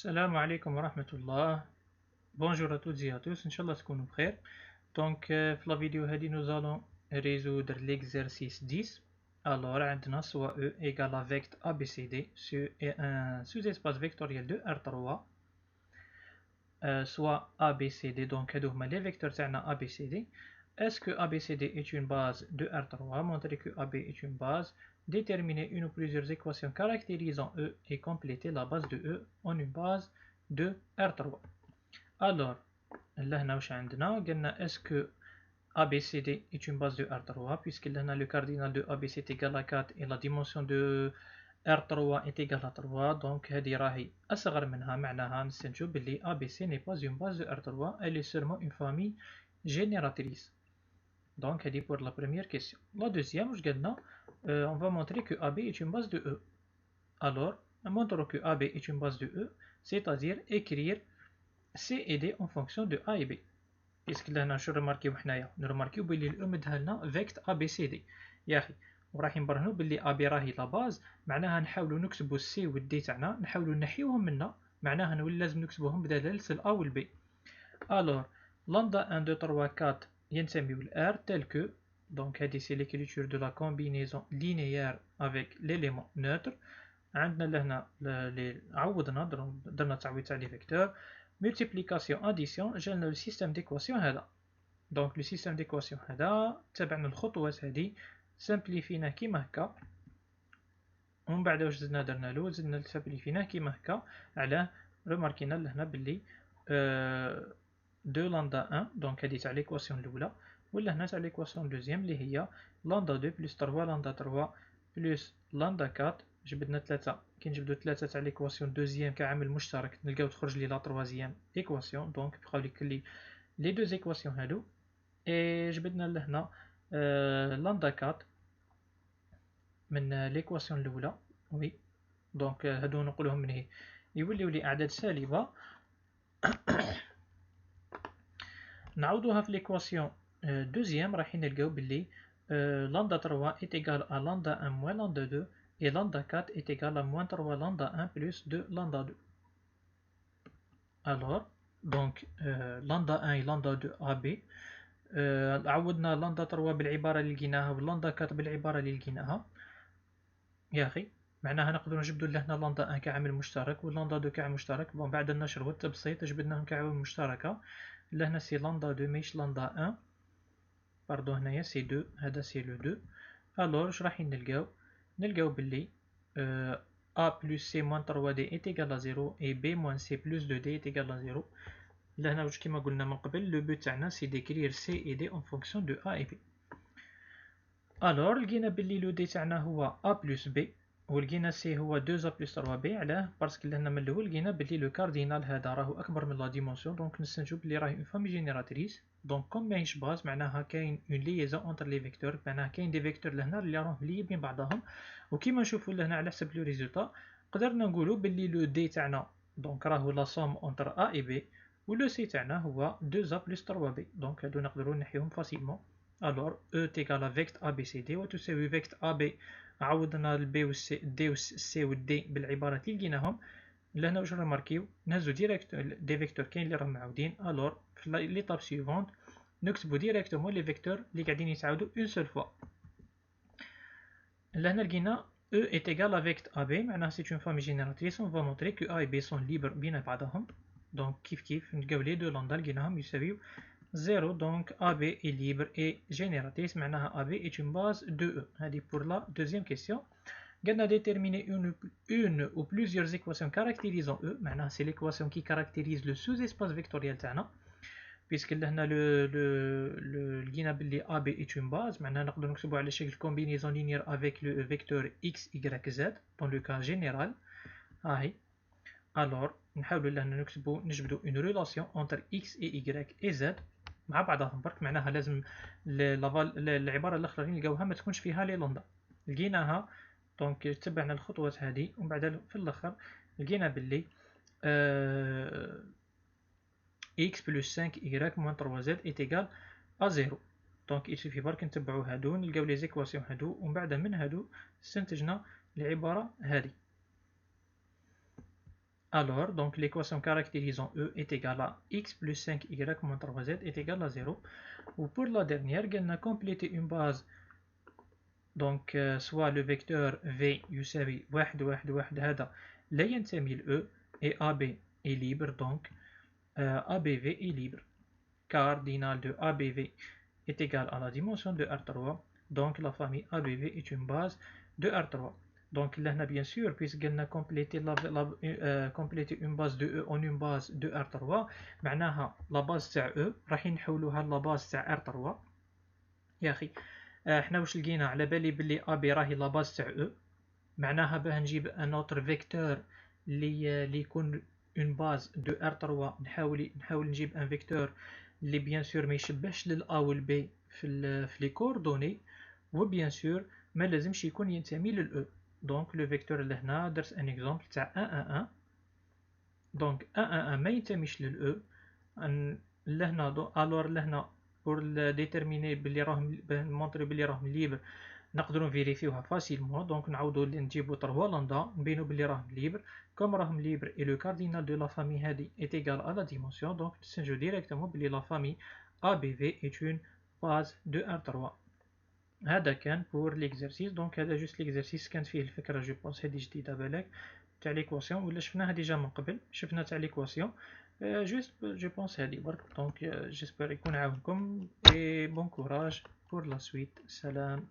السلام عليكم ورحمة الله. Bonjour à toutes et à tous, Inch'Allah تكونوا بخير. Donc في la vidéo هذه nous allons résoudre l'exercice 10. Alors عندنا soit E égale à vecteur ABCD sur un sous-espace vectoriel de R3 soit ABCD. Donc هادو هما les vecteurs تاعنا ABCD. Est-ce que ABCD est une base de R3? Montrer que AB est une base. Déterminer une ou plusieurs équations caractérisant E et compléter la base de E en une base de R3. Alors, là, est-ce que ABCD est une base de R3 puisque là, le cardinal de ABC est égal à 4 et la dimension de R3 est égale à 3. Donc, هذه راهي أصغر منها معناها نستنتجو بلي ABC n'est pas une base de R3, elle est seulement une famille génératrice. Donc, c'est pour la première question. La deuxième, on va montrer que AB est une base de E. Alors, montrons que AB est une base de E, c'est-à-dire écrire C et D en fonction de A et B. Puisque là, nous remarquons que le E مدها لنا vecteur ABCD. يا أخي وراح نبرهنوا باللي AB راهي لا باز، معناها نحاولوا نكتبوا C و D تاعنا، نحاولوا نحيوهم منا، معناها نولي لازم نكتبوهم بدلالة A و B. Alors, lambda 1, 2, 3, 4 ينتميو ل R tel que, donc c'est l'écriture de la combinaison linéaire avec l'élément neutre. عندنا لهنا عوضنا درنا تعويض تاع لي فيكتور، multiplication addition جالنا لو سيستم ديكواسيون هذا. دونك لو سيستم ديكواسيون هذا تبعنا الخطوات هذه سامبليفيناه كيما هكا، ومن بعد واش زدنا درنالو زدنا سامبليفيناه كيما هكا. علاه رماركينا لهنا بلي دو لامدا 1 دونك هادي تاع ليكواسيون الاولى، ولا هنا تاع ليكواسيون دوزيام اللي هي لامدا 2 بلس 3 لامدا 3 بلس لامدا 4. جبدنا 3، كي نجبدو 3 تاع ليكواسيون دوزيام كعامل مشترك نلقاو تخرج لي لا تروازيام ايكواسيون، دونك بقاو لك لي دو ايكواسيون هادو. اي جبدنا لهنا لامدا 4 من ليكواسيون الاولى، وي دونك هادو نقولهم من هي يوليو لي اعداد سالبه. نعوضوها في ليكواسيون دوزيام راح نلقاو بلي lambda 3 est égal à lambda 1 moins lambda 2 et lambda 4 est égal à moins 3 lambda 1 plus 2 lambda 2. Alors, donc lambda 1 et lambda 2 AB. عوضنا lambda 3 بالعبارة اللي لقيناها و lambda 4 بالعبارة اللي لقيناها. يا أخي معناها نقدروا نجبدو لهنا lambda 1 كعامل مشترك و lambda 2 كعامل مشترك. بون بعد النشر والتبسيط جبدناهم كعوامل مشتركة. لهنا سي lambda 2 ماهيش lambda 1. باردون هنايا سي 2، هذا سي لو 2. الوغ واش راح نلقاو بلي A plus C moins 3D est égal à 0 et B moins C plus 2D est égal à 0. لهنا واش كيما قلنا من قبل لو بوت تاعنا سي ديكرير C et D en fonction de A et B. الوغ لقينا بلي لو D تاعنا هو A plus B ولقينا C هو 2A plus 3B. علاه باسكو لهنا من الاول لقينا بلي لو كاردينال هذا راهو اكبر من لا ديمونسيون، دونك نستنتجو بلي راهي اون فامي جينيراتريس. دونك كوم ماهيش باز معناها كاين اون ليزون اونتر لي فيكتور، معناها كاين دي فيكتور لهنا اللي راهم لي بين بعضهم. وكيما نشوفو لهنا على حسب لو ريزولطا قدرنا نقولو بلي لو دي تاعنا دونك راهو لا سوم اونتر A et B ولو سي تاعنا هو 2A plus 3B. دونك هادو نقدرو نحيوهم فاسيلمون. الوغ E تيغال ا فيكتور ABCD وتساوي فيكتور AB. عوضنا البي و السي دي و السي و الدي بالعبارات اللي لقيناهم. لهنا واش نماركيو نهزو ديريكت دي فيكتور كاين اللي راهم معاودين. الوغ في ليطاب سيفونت نكتبو ديريكتومون لي فيكتور اللي قاعدين يتعاودو اون سول فوا. لهنا لقينا E est égal à vecteur AB معناها c'est une famille génératrice. On va montrer que A et B sont libres بين بعضهم. donc كيف نلقاو لي دو لامدا لقيناهم يساويو 0. donc AB est libre et génératrice معناها AB est une base de E. هذه pour la deuxième question. قلنا déterminer une ou plusieurs équations caractérisant E معناها c'est l'équation qui caractérise le sous-espace vectoriel تاعنا. puisque لهنا لقينا بلي AB est une base معناها نقدر نكتبو على شكل combinaison linéaire avec le vecteur x, y, z dans le cas général. هاهي alors نحاولو لهنا نجبدو une relation entre x et y et z مع بعضهم برك. معناها لازم العبارة الأخرى اللي نلقاوها ما تكونش فيها لي لامدا. لقيناها دونك تبعنا الخطوات هذه ومن بعد في الاخر لقينا باللي x plus 5y moins 3z est égal à 0. دونك يسوفي برك نتبعو هادو نلقاو لي زيكواسيون هادو ومن بعد من هادو استنتجنا العبارة هذه. alors donc l'équation caractérisant E est égale à x plus 5y moins 3z est égal à 0. Ou pour la dernière, on a complété une base, donc soit le vecteur v يساوي 1 1 1 هذا لا ينتمي ل E et AB est libre, donc ABV est libre. Cardinal de ABV est égal à la dimension de R3, donc la famille ABV est une base de R3. Donc là, bien sûr, puisqu'elle a complété une base de E en une base de R3, معناها la base تاع E راح نحولوها لا base تاع R3. يا أخي احنا واش لقينا؟ على بالي بلي AB راهي لا base تاع E، معناها باه نجيب ان اوتر فيكتور اللي يكون اون باز دو R3، نحاول نجيب ان فيكتور اللي بيان سور ما يشبهش للA والB في لي كوردوني، وبيان سور ما لازمش يكون ينتمي للE. دونك لو فيكتور لهنا درت ان اكزومبل تاع 1 1 1، دونك 1 1 1 ما ينتميش للE لهنا. الور لهنا بور ديتيرميني بلي راهم، باه نمونطري بلي راهم ليبر، نقدروا نفيريفيوها فاسيلمون. دونك نعاودوا نجيبوا 3 لامدا نبينوا بلي راهم ليبر. كوم راهم ليبر اي لو كاردينال دو لا فامي هادي est égal à la dimension، دونك نستنتجوا ديريكتومون بلي لا فامي ABV est une base de R3. هذا كان بور ليكزرسيس. دونك هذا جوست ليكزرسيس كانت فيه الفكره جو بونس هذه جديده بالك تاع ليكواسيون، ولا شفناها ديجا من قبل، شفنا تاع ليكواسيون جوست جو بونس هذه برك. دونك جيسبر يكون عاونكم، اي بون كوراج بور لا سويت. سلام.